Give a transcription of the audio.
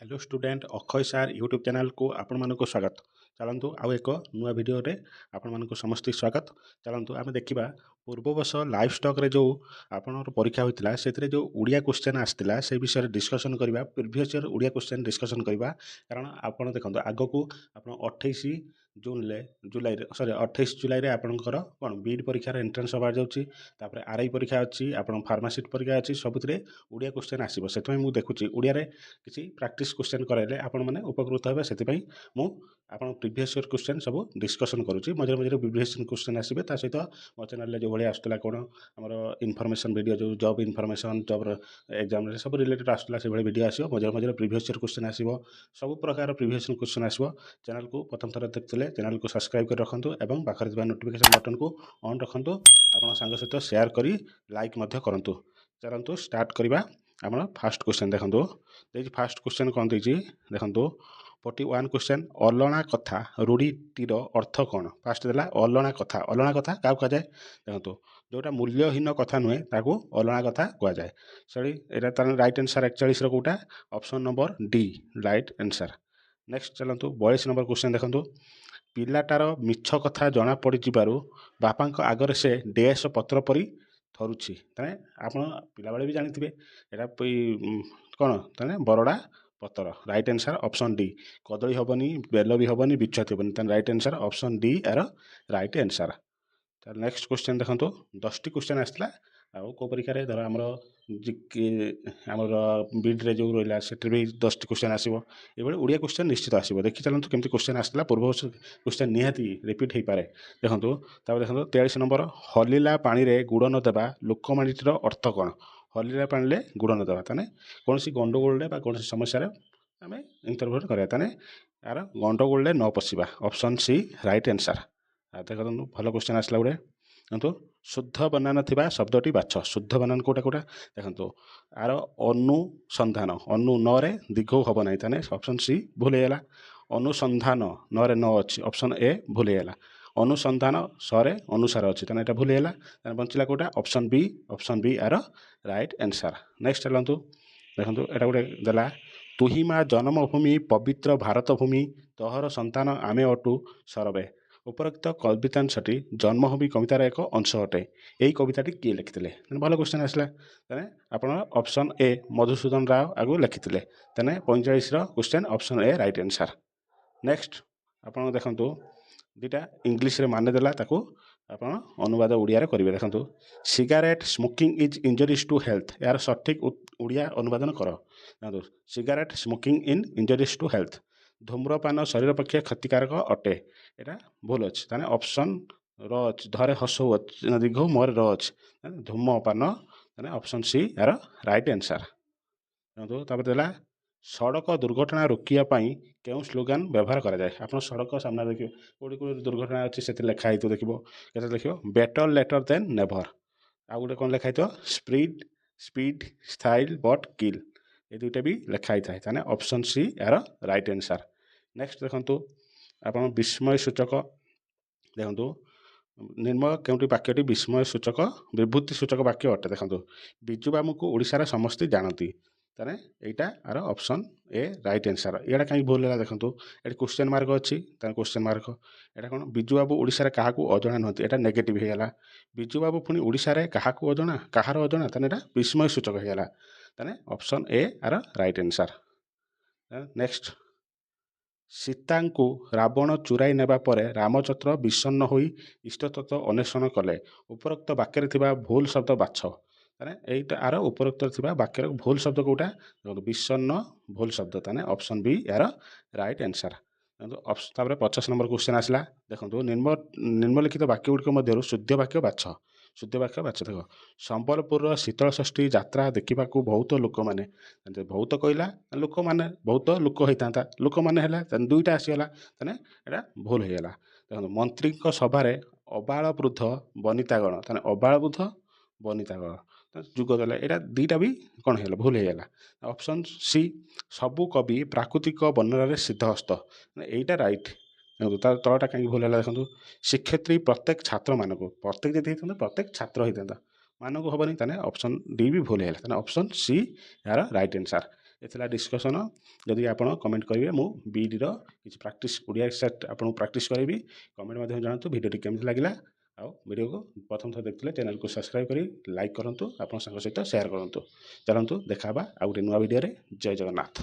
Hello student Akshay सार YouTube channel को आपण मानक स्वागत। चलतु आउ एक नुआ वीडियो रे आपण मानक समस्त स्वागत। चलतु आम देखा पूर्व वर्ष लाइफ स्टॉक रे जो आपनर परीक्षा होता से जो उड़िया क्वेश्चन आसाला से विषय डिस्कसन करवा previous year Odia question discussion करवा। कारण आपड़ देखो आग को आप 28 जून जुलाई सॉरी 28 जुलाई आपंकर कौन बीड परीक्षार एंट्रेंस हबार जाऊँगी। आरआई परीक्षा अच्छी आप फार्मासीट परीक्षा अच्छी सबुति उड़िया क्वेश्चन आसो से मुझे देखुची उड़िया किसी प्रैक्टिस क्वेश्चन कराइले आपण मैंने उपकृत हे से मु आप प्रीवियस ईयर क्वेश्चन सब डिस्कसन करुँची मझे मझे प्रीवियस क्वेश्चन आसवे ता सहित मो चैनल जो भाई आसला कौन आमर इनफर्मेशन वीडियो जो जॉब इनफर्मेशन जॉब एग्जाम सब रिलेटेड आसला से भाई वीडियो आसो मझे मझे प्रीवियस ईयर क्वेश्चन आसो सब प्रकार प्रीवियस क्वेश्चन आसो। चैनल को प्रथम थर देखते चैनल को सब्सक्राइब कर रखुँ और पाखे नोटिफिकेशन बटन को ऑन रखुँ आप सांग सहित शेयर करी लाइक करूँ। चलतु स्टार्ट करवा आम फास्ट क्वेश्चन देखो फास्ट क्वेश्चन कौन देखिए देखो 41 क्वेश्चन अलणा कथा रूढ़ीटीर अर्थ कौन। फास्ट देला अलणा कथा क्या कहुए देखो जोटा मूल्यहीन कथा नुहे ताकू अलणा कथा कहुए सॉरी यहाँ राइट आंसर 41 कौटा option number D right answer. Next चलतु 42 नंबर क्वेश्चन देखो पिलाटार मिछ कथा जना पड़ बापा आगरे से डेस पत्र परी थरुची तेने आप पिला बेले भी जानी यहाँ कौन तेने बरड़ा पतर राइट आंसर ऑप्शन डी कदली हेनी बेल भी हेनी बिच्छत हेनी राइट आंसर ऑप्शन डी यार राइट आंसर। नेक्स्ट क्वेश्चन देखो 10टी क्वेश्चन आसला आउ परीक्षा धर आमर बीड्रे जो रहा से भी 10टी क्वेश्चन आसो ये उड़िया क्वेश्चन निश्चित आसो देखी चलते केमती क्वेश्चन आसला पूर्व क्वेश्चन निहाती रिपीट हो पाए देखो देखो 43 नंबर हलिला पानी रे गुड़ न देवा लोकमानिटीर अर्थ कौन। हलिला पानी रे गुड़ न देवा ताने कौन सी गंडगोल कौन समस्या आम इंटरभ्यू करा यार गंडगोल न पशिबा ऑप्शन सी राइट आंसर। देखो भल क्वेश्चन आसला गोटे देखो शुद्ध बनान थिबा शब्दटी बाछ शुद्ध बनान कोटा कोटा देखो आर अनुसंधान अनु न रे दीर्घ हम ना ताने ऑप्शन सी भूल होगा। अनुसंधान न रे न अच्छी ऑप्शन ए भूल होगा। अनुसंधान सरे अनुसार अच्छी ताने एटा भूल होगा बंचला कोटा option B are right answer. Next चलतु देखो यहाँ गोटे देला तुही माँ जन्मभूमि पवित्र भारत भूमि तोहर संतान आमे अटु सरबे उपरोक्त कवितांशटी जन्मभूमि कवितार एक अंश अटे यही कविताटी किए लिखिते भल क्वेश्चन आसला आप ऑप्शन ए मधुसूदन राव आगु लिखिते 45 question option A right answer. Next आप देखु दुटा इंग्लीश रे मान देला ताकू आप अनुवाद उड़िया करेंगे देखो cigarette smoking is injuries to health यार सठिक उड़िया अनुवादन कर देखो cigarette smoking in injuries to health धूम्रपान शरीर पक्षे क्षतिकारक अटे यहाँ भूल अच्छे ताने ऑप्शन रच धरे हस दीर्घ मोर रच धूमपान ऑप्शन सी यार राइट आंसर। देखो देला सड़क दुर्घटना रोकियापाई क्यों स्लोगान व्यवहार करा जाए आप सड़क सामने देखिए कौटी कौटी दुर्घटना अच्छी से लिखाई देखो कैसे लिख बेटर लेटर देन नेभर आउ गोटे कौन लिखाई स्पीड स्पीड स्टाइल बट किल ये दुईटा भी लिखाई थाए ऑप्शन सी यार राइट आंसर। नेक्स्ट देखो आप विस्मय सूचक देखो निर्मल केउटी वाक्यटी विस्मय सूचक विभूति सूचक वाक्य अटे देखो बिजु बाबू को ओडिशार समस्ते जानती ताने एटा आर ऑप्शन ए राइट आंसर। यहाँ कहीं भूल है देखो ये क्वेश्चन मार्क अच्छी क्वेश्चन मार्क यहाँ कौन बिजु बाबू ओडिशार क्या अजणा नुहति एटा नेगेटिव होगा बिजु बाबू पुणी ओडिशार क्या अजणा कहार अजणा ताने एटा विस्मय सूचक होगा ताने option A R right answer. Next Sita को रावण चुराई नेबा परे रामचंद्र विषन्न होई इष्टतत्व अन्वेषण कले उपरोक्त वाक्य थिबा भूल शब्द बाछ ताने एटा आर उपरोक्त थिबा वाक्यर भूल शब्द कोटा विषन्न भूल शब्द ताने ऑप्शन बी यार राइट आंसर। 50 नंबर क्वेश्चन आसला देखो निम्नलिखित वाक्य गुड़िक मध्य शुद्ध वाक्य बाछ शुद्ध वाक्य बाछ देख संबलपुर शीतल षष्ठी यात्रा देखा बहुत लोक मैंने बहुत कहला लोक मैंने बहुत लोक होता लोक मैंने दुईटा आसीगला यहाँ भूल होगा देखो मंत्री सभारे अबाल वृद्ध वनितागण अबाल वृद्ध वनितागण जुग देला यहाँ दुईटा भी कौन है भूल होगा ऑप्शन सी सबु कवि प्राकृतिक वर्णन सिद्धहस्त यहीटा राइट तार तलटा कहीं भूल है देखो शिक्षयित्री प्रत्येक छात्र मानक प्रत्येक जब होता प्रत्येक छात्र होता मानक हेनी ऑप्शन डी भी भूल है ऑप्शन सी यार राइट आंसर। ଏ ଥିଲା ଡିସ୍କସନ୍। ଯଦି ଆପଣ କମେଣ୍ଟ କରିବେ ମୁଁ ବିଇଡ଼ିର କିଛି ପ୍ରାକ୍ଟିସ୍ ଓଡ଼ିଆ ସେଟ୍ ଆପଣଙ୍କୁ ପ୍ରାକ୍ଟିସ୍ କରାଇବି। କମେଣ୍ଟ ମାଧ୍ୟମରେ ଜଣାନ୍ତୁ ଭିଡ଼ିଓଟି କେମିତି ଲାଗିଲା। ଆଉ ଭିଡ଼ିଓକୁ ପ୍ରଥମ ଥର ଦେଖିଥିଲେ ଚ୍ୟାନେଲକୁ ସବସ୍କ୍ରାଇବ୍ କରି ଲାଇକ୍ କରନ୍ତୁ, ଆପଣଙ୍କ ସାଙ୍ଗ ସହିତ ସେୟାର କରନ୍ତୁ। ଚାଲନ୍ତୁ ଦେଖା ହେବା ଆଉ ଗୋଟେ ନୂଆ ଭିଡ଼ିଓରେ। ଜୟ ଜଗନ୍ନାଥ।